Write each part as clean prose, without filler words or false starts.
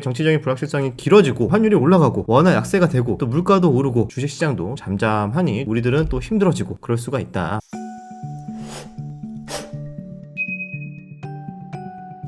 정치적인 불확실성이 길어지고 환율이 올라가고 원화 약세가 되고 또 물가도 오르고 주식시장도 잠잠하니 우리들은 또 힘들어지고 그럴 수가 있다.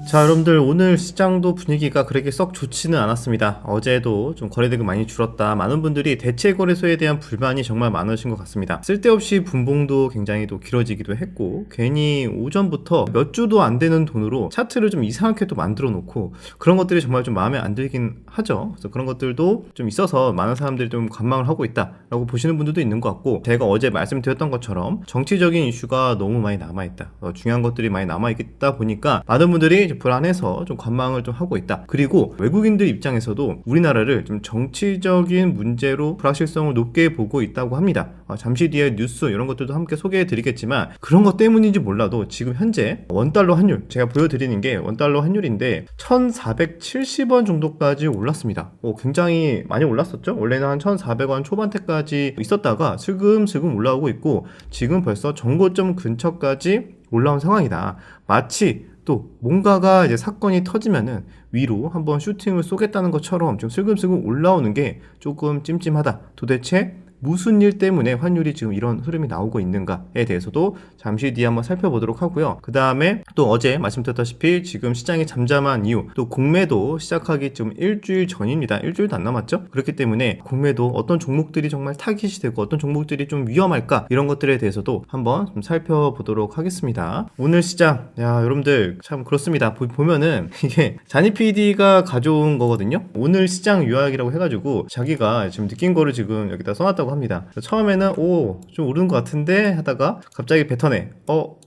자, 여러분들 오늘 시장도 분위기가 그렇게 썩 좋지는 않았습니다. 어제도 좀 거래대금 많이 줄었다. 많은 분들이 대체 거래소에 대한 불만이 정말 많으신 것 같습니다. 쓸데없이 분봉도 굉장히 또 길어지기도 했고 괜히 오전부터 몇 주도 안 되는 돈으로 차트를 좀 이상하게 또 만들어 놓고 그런 것들이 정말 좀 마음에 안 들긴 하죠. 그래서 그런 것들도 좀 있어서 많은 사람들이 좀 관망을 하고 있다라고 보시는 분들도 있는 것 같고, 제가 어제 말씀드렸던 것처럼 정치적인 이슈가 너무 많이 남아있다. 중요한 것들이 많이 남아있다 보니까 많은 분들이 불안해서 좀 관망을 좀 하고 있다. 그리고 외국인들 입장에서도 우리나라를 좀 정치적인 문제로 불확실성을 높게 보고 있다고 합니다. 잠시 뒤에 뉴스 이런 것들도 함께 소개해 드리겠지만 그런 것 때문인지 몰라도 지금 현재 원달러 환율, 제가 보여드리는 게 원달러 환율인데 1470원 정도까지 올랐습니다. 굉장히 많이 올랐었죠. 원래는 한 1400원 초반대까지 있었다가 슬금슬금 올라오고 있고 지금 벌써 정고점 근처까지 올라온 상황이다. 마치 또 뭔가가 이제 사건이 터지면은 위로 한번 슈팅을 쏘겠다는 것처럼 좀 슬금슬금 올라오는 게 조금 찜찜하다. 도대체 무슨 일 때문에 환율이 지금 이런 흐름이 나오고 있는가에 대해서도 잠시 뒤에 한번 살펴보도록 하고요. 그 다음에 또 어제 말씀드렸다시피 지금 시장이 잠잠한 이유, 또 공매도 시작하기 좀 일주일 전입니다. 일주일도 안 남았죠. 그렇기 때문에 공매도 어떤 종목들이 정말 타깃이 되고 어떤 종목들이 좀 위험할까, 이런 것들에 대해서도 한번 좀 살펴보도록 하겠습니다. 오늘 시장, 여러분들 참 그렇습니다. 보면은 이게 자니 PD가 가져온 거거든요. 오늘 시장 요약이라고 해가지고 자기가 지금 느낀 거를 지금 여기다 써놨다고 합니다. 처음에는 좀 오르는 것 같은데 하다가 갑자기 뱉어내.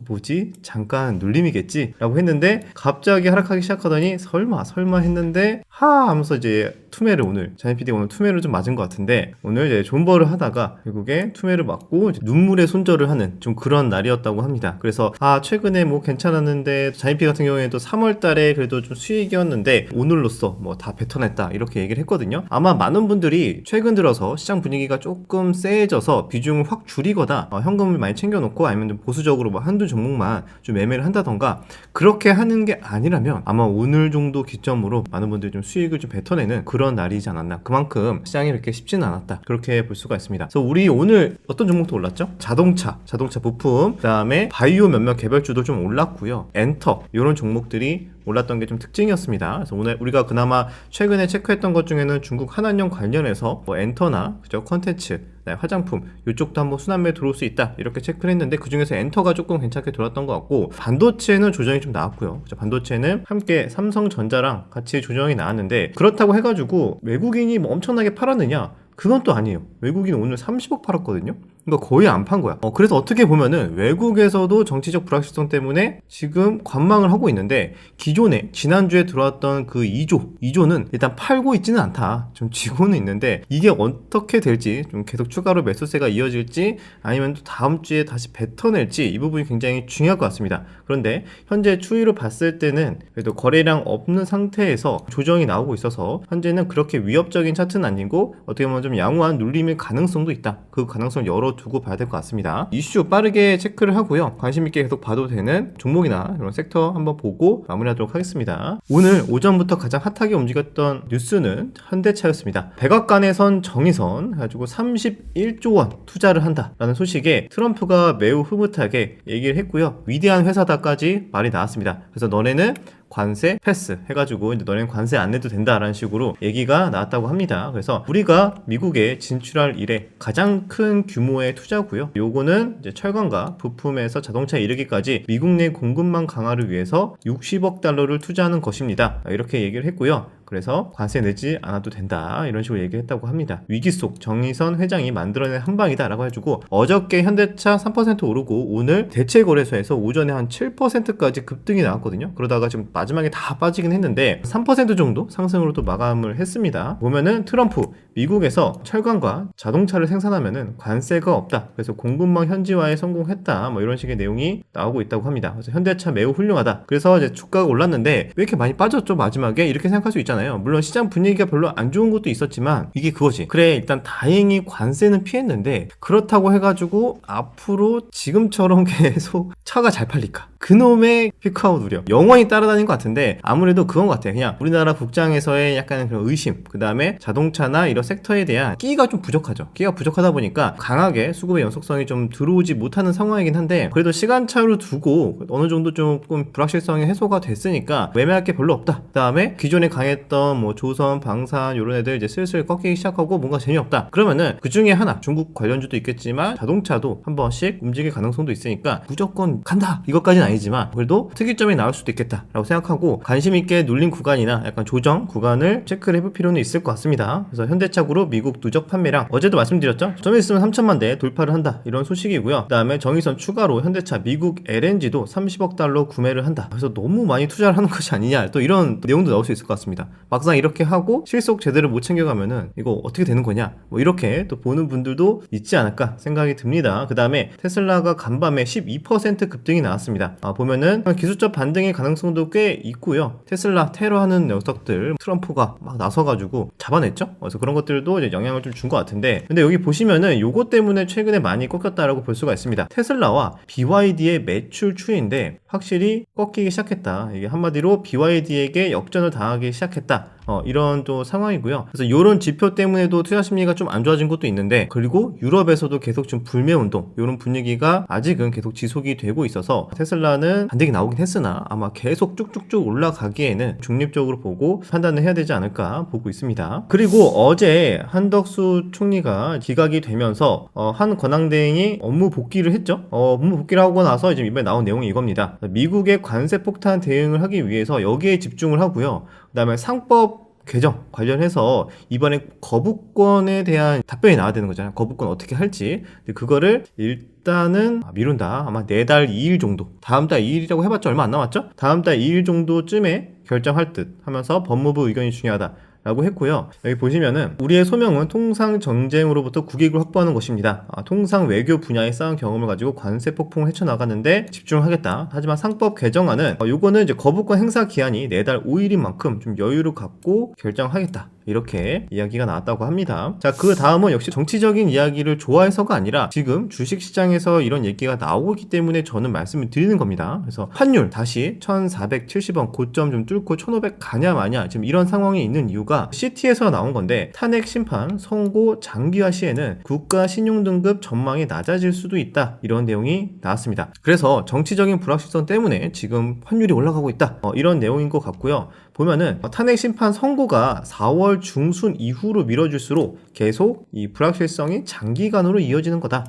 뭐지? 잠깐 눌림이겠지? 라고 했는데 갑자기 하락하기 시작하더니 설마 했는데 하면서 이제 투매를, 오늘 자니 PD가 오늘 투매를 좀 맞은 것 같은데 오늘 이제 존버를 하다가 결국에 투매를 맞고 눈물의 손절을 하는 좀 그런 날이었다고 합니다. 그래서 최근에 뭐 괜찮았는데 자니 PD 같은 경우에도 3월 달에 그래도 좀 수익이었는데 오늘로써 뭐 다 뱉어냈다 이렇게 얘기를 했거든요. 아마 많은 분들이 최근 들어서 시장 분위기가 조금 세져서 비중을 확 줄이거나 현금을 많이 챙겨놓고 아니면 좀 보수적으로 뭐 한두 종목만 좀 매매를 한다던가 그렇게 하는 게 아니라면 아마 오늘 정도 기점으로 많은 분들이 좀 수익을 좀 뱉어내는 그런 날이지 않았나. 그만큼 시장이 그렇게 쉽지는 않았다, 그렇게 볼 수가 있습니다. 그래서 우리 오늘 어떤 종목도 올랐죠? 자동차 부품, 그 다음에 바이오 몇몇 개별주도 좀 올랐고요. 엔터, 이런 종목들이 올랐던 게 좀 특징이었습니다. 그래서 오늘 우리가 그나마 최근에 체크했던 것 중에는 중국 한한령 관련해서 뭐 엔터나 그죠, 컨텐츠, 화장품 이쪽도 한번 순환매에 들어올 수 있다 이렇게 체크를 했는데 그 중에서 엔터가 조금 괜찮게 들어왔던 것 같고, 반도체는 조정이 좀 나왔고요. 그죠? 반도체는 함께 삼성전자랑 같이 조정이 나왔는데 그렇다고 해가지고 외국인이 뭐 엄청나게 팔았느냐? 그건 또 아니에요. 외국인 오늘 30억 팔았거든요. 그러니까 거의 안 판 거야. 그래서 어떻게 보면은 외국에서도 정치적 불확실성 때문에 지금 관망을 하고 있는데 기존에 지난주에 들어왔던 그 2조는 일단 팔고 있지는 않다. 좀 쥐고는 있는데 이게 어떻게 될지, 좀 계속 추가로 매수세가 이어질지 아니면 또 다음 주에 다시 뱉어낼지, 이 부분이 굉장히 중요할 것 같습니다. 그런데 현재 추이로 봤을 때는 그래도 거래량 없는 상태에서 조정이 나오고 있어서 현재는 그렇게 위협적인 차트는 아니고 어떻게 보면 좀 양호한 눌림일 가능성도 있다. 그 가능성 열어두고 봐야 될 것 같습니다. 이슈 빠르게 체크를 하고요. 관심 있게 계속 봐도 되는 종목이나 이런 섹터 한번 보고 마무리하도록 하겠습니다. 오늘 오전부터 가장 핫하게 움직였던 뉴스는 현대차였습니다. 백악관에선 정의선 해가지고 31조 원 투자를 한다라는 소식에 트럼프가 매우 흐뭇하게 얘기를 했고요. 위대한 회사다까지 말이 나왔습니다. 그래서 너네는 관세 패스 해가지고 이제 너네는 관세 안 내도 된다라는 식으로 얘기가 나왔다고 합니다. 그래서 우리가 미국에 진출할 일에 가장 큰 규모의 투자고요. 요거는 이제 철강과 부품에서 자동차 이르기까지 미국 내 공급망 강화를 위해서 60억 달러를 투자하는 것입니다. 이렇게 얘기를 했고요. 그래서 관세 내지 않아도 된다 이런 식으로 얘기했다고 합니다. 위기 속 정의선 회장이 만들어낸 한방이다 라고 해주고, 어저께 현대차 3% 오르고 오늘 대체거래소에서 오전에 한 7%까지 급등이 나왔거든요. 그러다가 지금 마지막에 다 빠지긴 했는데 3% 정도 상승으로 또 마감을 했습니다. 보면은 트럼프, 미국에서 철강과 자동차를 생산하면은 관세가 없다, 그래서 공급망 현지화에 성공했다, 뭐 이런 식의 내용이 나오고 있다고 합니다. 그래서 현대차 매우 훌륭하다. 그래서 이제 주가가 올랐는데 왜 이렇게 많이 빠졌죠 마지막에, 이렇게 생각할 수 있잖아요. 있잖아요. 물론 시장 분위기가 별로 안 좋은 것도 있었지만 이게 그거지. 그래, 일단 다행히 관세는 피했는데 그렇다고 해가지고 앞으로 지금처럼 계속 차가 잘 팔릴까? 그놈의 피크아웃 우려 영원히 따라다닌 것 같은데, 아무래도 그건 것 같아요. 그냥 우리나라 국장에서의 약간 그런 의심, 그 다음에 자동차나 이런 섹터에 대한 끼가 좀 부족하죠. 끼가 부족하다 보니까 강하게 수급의 연속성이 좀 들어오지 못하는 상황이긴 한데, 그래도 시간차로 두고 어느 정도 조금 불확실성이 해소가 됐으니까 매매할 게 별로 없다. 그 다음에 기존에 강했던 뭐 조선, 방산 이런 애들 이제 슬슬 꺾이기 시작하고 뭔가 재미없다. 그러면은 그 중에 하나, 중국 관련주도 있겠지만 자동차도 한 번씩 움직일 가능성도 있으니까 무조건 간다 이것까지는 아니지만 그래도 특이점이 나올 수도 있겠다라고 생각하고 관심 있게 눌린 구간이나 약간 조정 구간을 체크를 해볼 필요는 있을 것 같습니다. 그래서 현대차그룹 미국 누적 판매량 어제도 말씀드렸죠. 좀 있으면 3천만 대 돌파를 한다 이런 소식이고요. 그 다음에 정의선 추가로 현대차 미국 LNG도 30억 달러 구매를 한다. 그래서 너무 많이 투자를 하는 것이 아니냐, 또 이런 내용도 나올 수 있을 것 같습니다. 막상 이렇게 하고 실속 제대로 못 챙겨가면은 이거 어떻게 되는 거냐, 뭐 이렇게 또 보는 분들도 있지 않을까 생각이 듭니다. 그 다음에 테슬라가 간밤에 12% 급등이 나왔습니다. 보면은 기술적 반등의 가능성도 꽤 있고요. 테슬라 테러하는 녀석들 트럼프가 막 나서가지고 잡아냈죠. 그래서 그런 것들도 이제 영향을 좀 준 것 같은데, 근데 여기 보시면은 요것 때문에 최근에 많이 꺾였다라고 볼 수가 있습니다. 테슬라와 BYD의 매출 추이인데 확실히 꺾이기 시작했다. 이게 한마디로 BYD에게 역전을 당하기 시작했다. 이런 또 상황이고요. 그래서 이런 지표 때문에도 투자 심리가 좀 안 좋아진 것도 있는데, 그리고 유럽에서도 계속 좀 불매 운동 이런 분위기가 아직은 계속 지속이 되고 있어서 테슬라는 반등이 나오긴 했으나 아마 계속 쭉쭉쭉 올라가기에는 중립적으로 보고 판단을 해야 되지 않을까 보고 있습니다. 그리고 어제 한덕수 총리가 기각이 되면서 한 권한대행이 업무 복귀를 했죠. 업무 복귀를 하고 나서 이제 이번에 나온 내용이 이겁니다. 미국의 관세 폭탄 대응을 하기 위해서 여기에 집중을 하고요. 그 다음에 상법 개정 관련해서 이번에 거부권에 대한 답변이 나와야 되는 거잖아요. 거부권 어떻게 할지. 근데 그거를 일단은 미룬다. 아마 내달 2일 정도, 다음 달 2일이라고 해봤자 얼마 안 남았죠? 다음 달 2일 정도쯤에 결정할 듯 하면서 법무부 의견이 중요하다 라고 했고요. 여기 보시면은 우리의 소명은 통상 전쟁으로부터 국익을 확보하는 것입니다. 통상 외교 분야에 쌓은 경험을 가지고 관세 폭풍을 헤쳐나가는데 집중하겠다. 하지만 상법 개정안은 요거는 이제 거부권 행사 기한이 내달 5일인 만큼 좀 여유를 갖고 결정하겠다. 이렇게 이야기가 나왔다고 합니다. 자, 그 다음은 역시 정치적인 이야기를 좋아해서가 아니라 지금 주식시장에서 이런 얘기가 나오고 있기 때문에 저는 말씀을 드리는 겁니다. 그래서 환율 다시 1470원 고점 좀 뚫고 1500 가냐 마냐 지금 이런 상황이 있는 이유가 CT에서 나온 건데, 탄핵 심판 선고 장기화 시에는 국가 신용등급 전망이 낮아질 수도 있다 이런 내용이 나왔습니다. 그래서 정치적인 불확실성 때문에 지금 환율이 올라가고 있다 이런 내용인 것 같고요. 보면은 탄핵 심판 선고가 4월 중순 이후로 미뤄질수록 계속 이 불확실성이 장기간으로 이어지는 거다.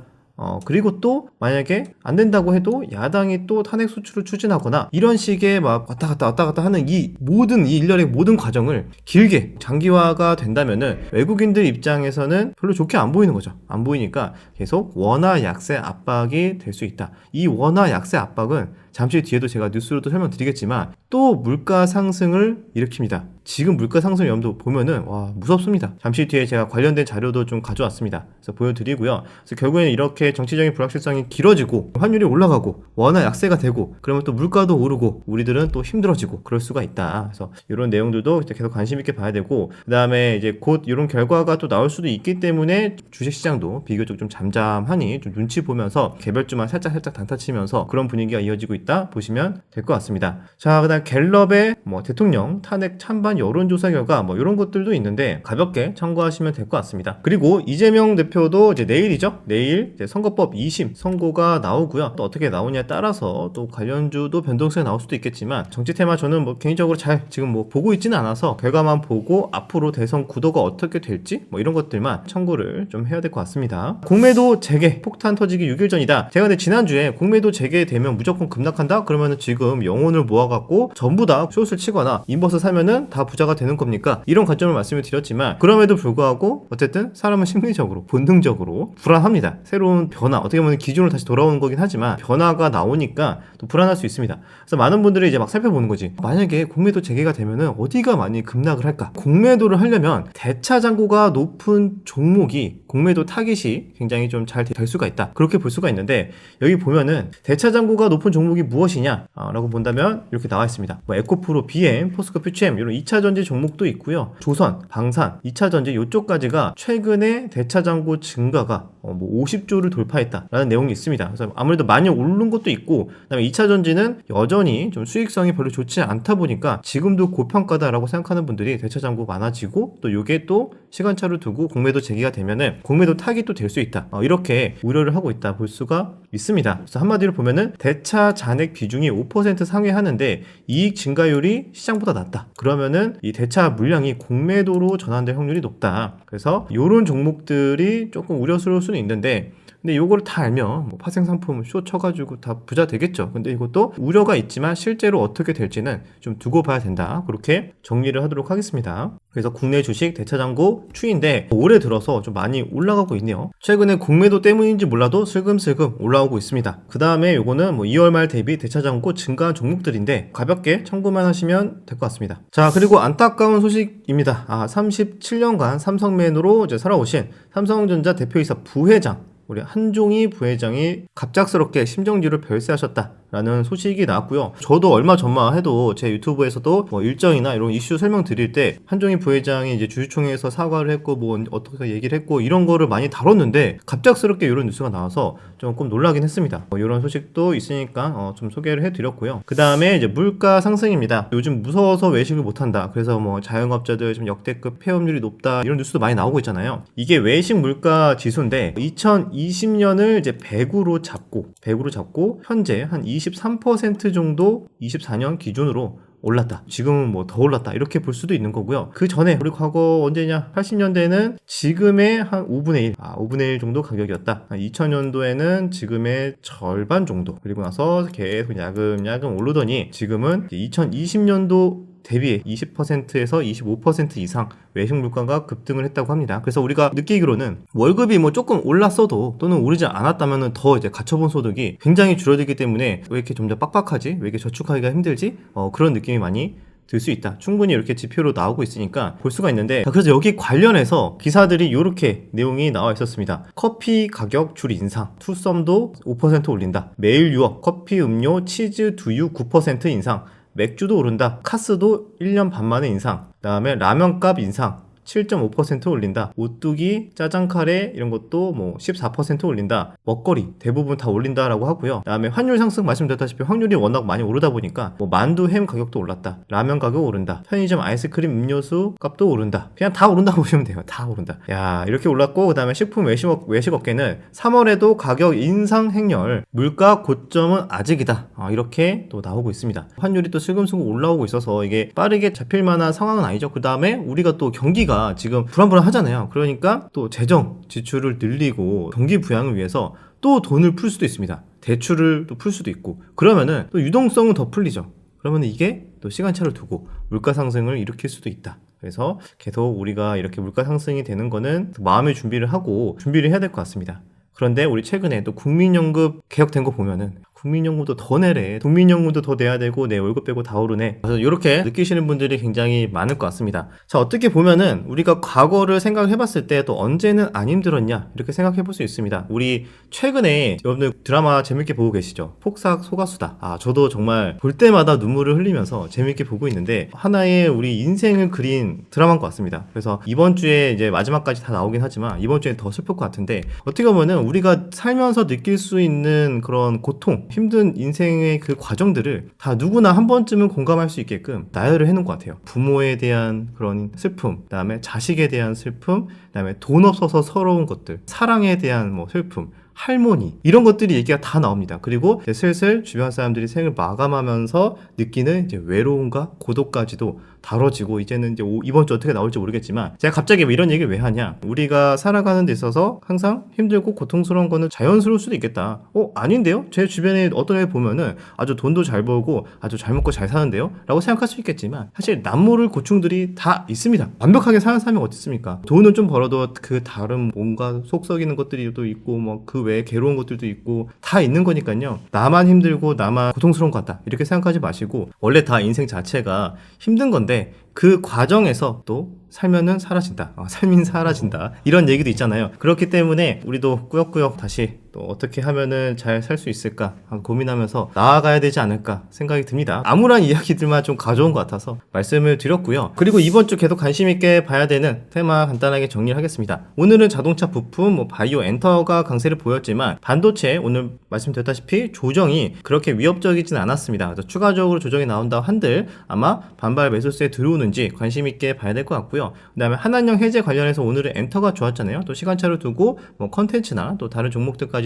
그리고 또 만약에 안 된다고 해도 야당이 또 탄핵 소추를 추진하거나 이런 식의 막 왔다 갔다 하는 이 일련의 모든 과정을 길게 장기화가 된다면은 외국인들 입장에서는 별로 좋게 안 보이는 거죠. 안 보이니까 계속 원화 약세 압박이 될 수 있다. 이 원화 약세 압박은 잠시 뒤에도 제가 뉴스로도 설명드리겠지만 또 물가 상승을 일으킵니다. 지금 물가 상승 위험도 보면은 와 무섭습니다. 잠시 뒤에 제가 관련된 자료도 좀 가져왔습니다. 그래서 보여드리고요. 그래서 결국에는 이렇게 정치적인 불확실성이 길어지고 환율이 올라가고 원화 약세가 되고 그러면 또 물가도 오르고 우리들은 또 힘들어지고 그럴 수가 있다. 그래서 이런 내용들도 계속 관심 있게 봐야 되고, 그 다음에 이제 곧 이런 결과가 또 나올 수도 있기 때문에 주식시장도 비교적 좀 잠잠하니 좀 눈치 보면서 개별주만 살짝 단타 치면서 그런 분위기가 이어지고 있다 보시면 될 것 같습니다. 자, 그다음 갤럽의 대통령 탄핵 찬반 여론조사 결과 이런 것들도 있는데 가볍게 참고하시면 될 것 같습니다. 그리고 이재명 대표도 이제 내일이죠. 내일 이제 선거법 2심 선고가 나오고요. 또 어떻게 나오냐에 따라서 또 관련주도 변동성이 나올 수도 있겠지만 정치 테마 저는 개인적으로 잘 지금 보고 있지는 않아서 결과만 보고 앞으로 대선 구도가 어떻게 될지 이런 것들만 참고를 좀 해야 될 것 같습니다. 공매도 재개 폭탄 터지기 6일 전이다. 제가 근데 지난주에 공매도 재개되면 무조건 급락한다? 그러면은 지금 영혼을 모아갖고 전부 다 숏을 치거나 인버스 사면은 다 부자가 되는 겁니까? 이런 관점을 말씀을 드렸지만 그럼에도 불구하고 어쨌든 사람은 심리적으로 본능적으로 불안합니다. 새로운 변화, 어떻게 보면 기준으로 다시 돌아오는 거긴 하지만 변화가 나오니까 또 불안할 수 있습니다. 그래서 많은 분들이 이제 막 살펴보는 거지. 만약에 공매도 재개가 되면은 어디가 많이 급락을 할까? 공매도를 하려면 대차 잔고가 높은 종목이 공매도 타깃이 굉장히 좀 잘 될 수가 있다. 그렇게 볼 수가 있는데 여기 보면은 대차 잔고가 높은 종목이 무엇이냐 라고 본다면 이렇게 나와 있습니다. 뭐 에코프로, BM, 포스코 퓨치엠 이런 2차전지 종목도 있고요. 조선, 방산, 2차전지 이쪽까지가 최근에 대차장고 증가가 뭐 50조를 돌파했다라는 내용이 있습니다. 그래서 아무래도 많이 오른 것도 있고, 그다음에 2차전지는 여전히 좀 수익성이 별로 좋지 않다 보니까 지금도 고평가다라고 생각하는 분들이 대차장고 많아지고, 또 이게 또 시간차를 두고 공매도 재개가 되면은 공매도 타기 또 될 수 있다. 이렇게 우려를 하고 있다 볼 수가 있습니다. 그래서 한마디로 보면은 대차 잔액 비중이 5% 상회하는데 이익 증가율이 시장보다 낮다. 그러면은 이 대차 물량이 공매도로 전환될 확률이 높다. 그래서 이런 종목들이 조금 우려스러울 수는 있는데, 근데 요거를 다 알면 뭐 파생 상품 쇼 쳐가지고 다 부자 되겠죠. 근데 이것도 우려가 있지만 실제로 어떻게 될지는 좀 두고 봐야 된다. 그렇게 정리를 하도록 하겠습니다. 그래서 국내 주식 대차장고 추이인데 올해 들어서 좀 많이 올라가고 있네요. 최근에 공매도 때문인지 몰라도 슬금슬금 올라오고 있습니다. 그 다음에 요거는 뭐 2월 말 대비 대차장고 증가한 종목들인데 가볍게 참고만 하시면 될 것 같습니다. 자, 그리고 안타까운 소식입니다. 37년간 삼성맨으로 이제 살아오신 삼성전자 대표이사 부회장, 우리 한종희 부회장이 갑작스럽게 심정지를 별세하셨다라는 소식이 나왔고요. 저도 얼마 전만 해도 제 유튜브에서도 뭐 일정이나 이런 이슈 설명드릴 때 한종희 부회장이 이제 주주총회에서 사과를 했고 뭐 어떻게 얘기를 했고 이런 거를 많이 다뤘는데 갑작스럽게 이런 뉴스가 나와서 조금 놀라긴 했습니다. 이런 소식도 있으니까 좀 소개를 해드렸고요. 그 다음에 이제 물가 상승입니다. 요즘 무서워서 외식을 못한다. 그래서 뭐 자영업자들 좀 역대급 폐업률이 높다. 이런 뉴스도 많이 나오고 있잖아요. 이게 외식 물가 지수인데 2020년을 이제 100으로 잡고 현재 한 23% 정도 24년 기준으로 올랐다. 지금은 뭐 더 올랐다. 이렇게 볼 수도 있는 거고요. 그 전에 우리 과거 언제냐? 80년대에는 지금의 한 5분의 1, 5분의 1 정도 가격이었다. 2000년도에는 지금의 절반 정도. 그리고 나서 계속 야금야금 오르더니 지금은 2020년도 대비 20%에서 25% 이상 외식 물가가 급등을 했다고 합니다. 그래서 우리가 느끼기로는 월급이 뭐 조금 올랐어도 또는 오르지 않았다면 더 이제 가처분 소득이 굉장히 줄어들기 때문에 왜 이렇게 좀 더 빡빡하지? 왜 이렇게 저축하기가 힘들지? 그런 느낌이 많이 들 수 있다. 충분히 이렇게 지표로 나오고 있으니까 볼 수가 있는데, 그래서 여기 관련해서 기사들이 이렇게 내용이 나와 있었습니다. 커피 가격 줄 인상, 투썸도 5% 올린다. 매일 유업, 커피, 음료, 치즈, 두유 9% 인상, 맥주도 오른다. 카스도 1년 반 만에 인상. 그 다음에 라면값 인상 7.5% 올린다. 오뚜기, 짜장 카레 이런 것도 뭐 14% 올린다. 먹거리 대부분 다 올린다라고 하고요. 그다음에 환율 상승 말씀드렸다시피 확률이 워낙 많이 오르다 보니까 뭐 만두, 햄 가격도 올랐다. 라면 가격 오른다. 편의점 아이스크림, 음료수 값도 오른다. 그냥 다 오른다고 보시면 돼요. 다 오른다. 야, 이렇게 올랐고, 그다음에 식품 외식 업계는 3월에도 가격 인상 행렬, 물가 고점은 아직이다. 이렇게 또 나오고 있습니다. 환율이 또 슬금슬금 올라오고 있어서 이게 빠르게 잡힐 만한 상황은 아니죠. 그다음에 우리가 또 경기가 지금 불안불안하잖아요. 그러니까 또 재정 지출을 늘리고 경기 부양을 위해서 또 돈을 풀 수도 있습니다. 대출을 또 풀 수도 있고, 그러면은 또 유동성은 더 풀리죠. 그러면 이게 또 시간차를 두고 물가 상승을 일으킬 수도 있다. 그래서 계속 우리가 이렇게 물가 상승이 되는 거는 마음의 준비를 하고 준비를 해야 될 것 같습니다. 그런데 우리 최근에 또 국민연금 개혁된 거 보면은 국민연금도 더 내래, 국민연금도 더 내야 되고 내 월급 빼고 다 오르네. 그래서 이렇게 느끼시는 분들이 굉장히 많을 것 같습니다. 자, 어떻게 보면은 우리가 과거를 생각해 봤을 때 또 언제는 안 힘들었냐 이렇게 생각해 볼 수 있습니다. 우리 최근에 여러분들 드라마 재밌게 보고 계시죠? 폭삭 소가수다. 저도 정말 볼 때마다 눈물을 흘리면서 재밌게 보고 있는데 하나의 우리 인생을 그린 드라마인 것 같습니다. 그래서 이번 주에 이제 마지막까지 다 나오긴 하지만 이번 주에 더 슬플 것 같은데, 어떻게 보면은 우리가 살면서 느낄 수 있는 그런 고통, 힘든 인생의 그 과정들을 다 누구나 한 번쯤은 공감할 수 있게끔 나열을 해놓은 것 같아요. 부모에 대한 그런 슬픔, 그 다음에 자식에 대한 슬픔, 그 다음에 돈 없어서 서러운 것들, 사랑에 대한 뭐 슬픔, 할머니, 이런 것들이 얘기가 다 나옵니다. 그리고 이제 슬슬 주변 사람들이 생을 마감하면서 느끼는 이제 외로움과 고독까지도 다뤄지고, 이제는 이제 이번 주 어떻게 나올지 모르겠지만 제가 갑자기 이런 얘기를 왜 하냐, 우리가 살아가는 데 있어서 항상 힘들고 고통스러운 거는 자연스러울 수도 있겠다. 아닌데요? 제 주변에 어떤 애 보면은 아주 돈도 잘 벌고 아주 잘 먹고 잘 사는데요? 라고 생각할 수 있겠지만 사실 남모를 고충들이 다 있습니다. 완벽하게 사는 사람이 어디 있습니까? 돈은 좀 벌어도 그 다른 뭔가 속 썩이는 것들이 또 있고 뭐 그 외에 괴로운 것들도 있고 다 있는 거니까요. 나만 힘들고 나만 고통스러운 것 같다 이렇게 생각하지 마시고, 원래 다 인생 자체가 힘든 건데 그 과정에서 또 살면은 사라진다. 삶인 사라진다. 이런 얘기도 있잖아요. 그렇기 때문에 우리도 꾸역꾸역 다시 또 어떻게 하면은 잘 살 수 있을까 고민하면서 나아가야 되지 않을까 생각이 듭니다. 암울한 이야기들만 좀 가져온 것 같아서 말씀을 드렸고요. 그리고 이번 주 계속 관심 있게 봐야 되는 테마 간단하게 정리를 하겠습니다. 오늘은 자동차 부품, 바이오 엔터가 강세를 보였지만 반도체 오늘 말씀드렸다시피 조정이 그렇게 위협적이진 않았습니다. 그래서 추가적으로 조정이 나온다 한들 아마 반발 매수세에 들어오는지 관심 있게 봐야 될 것 같고요. 그 다음에 한한령 해제 관련해서 오늘은 엔터가 좋았잖아요. 또 시간차를 두고 컨텐츠나 또 다른 종목들까지도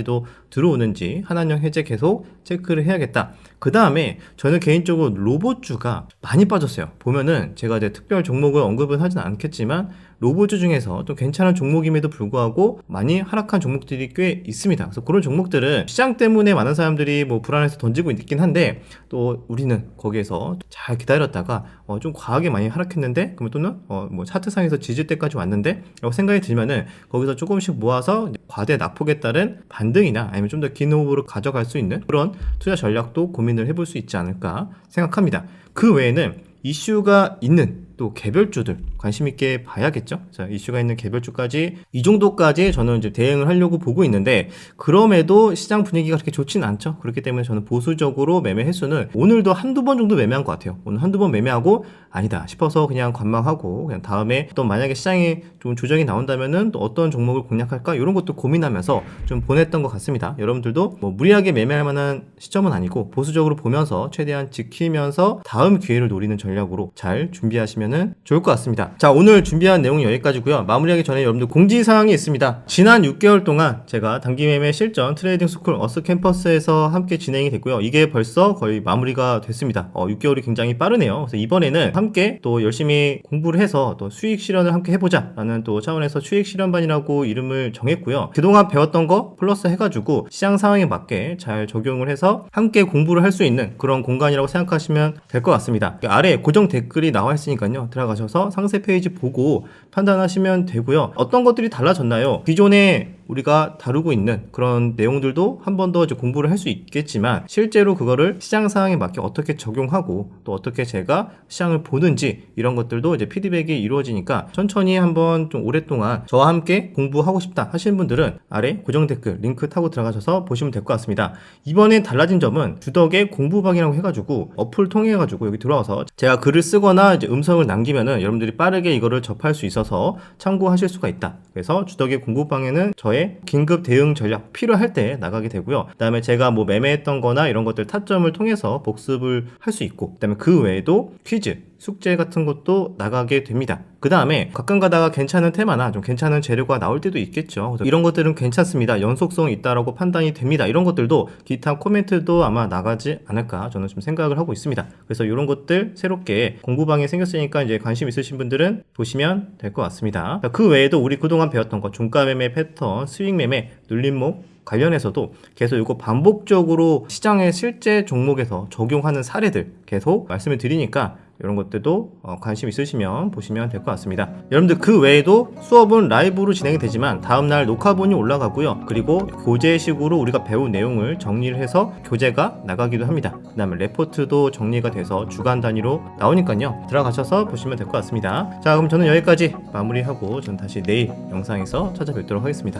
들어오는지 한한령 해제 계속 체크를 해야겠다. 그 다음에 저는 개인적으로 로봇주가 많이 빠졌어요. 보면은 제가 이제 특별 종목을 언급은 하진 않겠지만 로봇주 중에서 또 괜찮은 종목임에도 불구하고 많이 하락한 종목들이 꽤 있습니다. 그래서 그런 종목들은 시장 때문에 많은 사람들이 불안해서 던지고 있긴 한데 또 우리는 거기에서 잘 기다렸다가 좀 과하게 많이 하락했는데 그러면 또는 차트상에서 지질 때까지 왔는데 라고 생각이 들면은 거기서 조금씩 모아서 과대 낙폭에 따른 반등이나 아니면 좀 더 긴 호흡으로 가져갈 수 있는 그런 투자 전략도 고민을 해볼 수 있지 않을까 생각합니다. 그 외에는 이슈가 있는 또 개별주들 관심 있게 봐야겠죠. 자, 이슈가 있는 개별주까지 이 정도까지 저는 이제 대응을 하려고 보고 있는데 그럼에도 시장 분위기가 그렇게 좋지는 않죠. 그렇기 때문에 저는 보수적으로 매매 횟수는 오늘도 한두 번 정도 매매한 것 같아요. 오늘 한두 번 매매하고 아니다 싶어서 그냥 관망하고 그냥 다음에 또 만약에 시장에 좀 조정이 나온다면은 또 어떤 종목을 공략할까 이런 것도 고민하면서 좀 보냈던 것 같습니다. 여러분들도 무리하게 매매할 만한 시점은 아니고 보수적으로 보면서 최대한 지키면서 다음 기회를 노리는 전략으로 잘 준비하시면 좋을 것 같습니다. 자, 오늘 준비한 내용은 여기까지고요. 마무리하기 전에 여러분들 공지사항이 있습니다. 지난 6개월 동안 제가 단기매매 실전 트레이딩 스쿨 어스 캠퍼스에서 함께 진행이 됐고요. 이게 벌써 거의 마무리가 됐습니다. 6개월이 굉장히 빠르네요. 그래서 이번에는 함께 또 열심히 공부를 해서 또 수익 실현을 함께 해보자 라는 또 차원에서 수익 실현반이라고 이름을 정했고요. 그동안 배웠던 거 플러스 해가지고 시장 상황에 맞게 잘 적용을 해서 함께 공부를 할 수 있는 그런 공간이라고 생각하시면 될 것 같습니다. 아래 고정 댓글이 나와 있으니까요. 들어가셔서 상세 페이지 보고 판단하시면 되고요. 어떤 것들이 달라졌나요? 기존에 우리가 다루고 있는 그런 내용들도 한 번 더 이제 공부를 할 수 있겠지만 실제로 그거를 시장 상황에 맞게 어떻게 적용하고 또 어떻게 제가 시장을 보는지 이런 것들도 이제 피드백이 이루어지니까 천천히 한번 좀 오랫동안 저와 함께 공부하고 싶다 하시는 분들은 아래 고정 댓글 링크 타고 들어가셔서 보시면 될 것 같습니다. 이번에 달라진 점은 주덕의 공부방이라고 해가지고 어플 통해 가지고 여기 들어와서 제가 글을 쓰거나 이제 음성을 남기면은 여러분들이 빠르게 이거를 접할 수 있어서 참고하실 수가 있다. 그래서 주덕의 공부방에는 저의 긴급 대응 전략 필요할 때 나가게 되고요. 그 다음에 제가 매매했던 거나 이런 것들 타점을 통해서 복습을 할 수 있고 그 다음에 그 외에도 퀴즈, 숙제 같은 것도 나가게 됩니다. 그 다음에 가끔 가다가 괜찮은 테마나 좀 괜찮은 재료가 나올 때도 있겠죠. 그래서 이런 것들은 괜찮습니다. 연속성이 있다라고 판단이 됩니다. 이런 것들도 기타 코멘트도 아마 나가지 않을까 저는 좀 생각을 하고 있습니다. 그래서 이런 것들 새롭게 공부방에 생겼으니까 이제 관심 있으신 분들은 보시면 될 것 같습니다. 그 외에도 우리 그동안 배웠던 거 종가 매매 패턴, 스윙 매매, 눌림목 관련해서도 계속 이거 반복적으로 시장의 실제 종목에서 적용하는 사례들 계속 말씀을 드리니까 이런 것들도 관심 있으시면 보시면 될 것 같습니다. 여러분들 그 외에도 수업은 라이브로 진행이 되지만 다음날 녹화본이 올라가고요. 그리고 교재식으로 우리가 배운 내용을 정리를 해서 교재가 나가기도 합니다. 그 다음에 레포트도 정리가 돼서 주간 단위로 나오니까요. 들어가셔서 보시면 될 것 같습니다. 자, 그럼 저는 여기까지 마무리하고 저는 다시 내일 영상에서 찾아뵙도록 하겠습니다.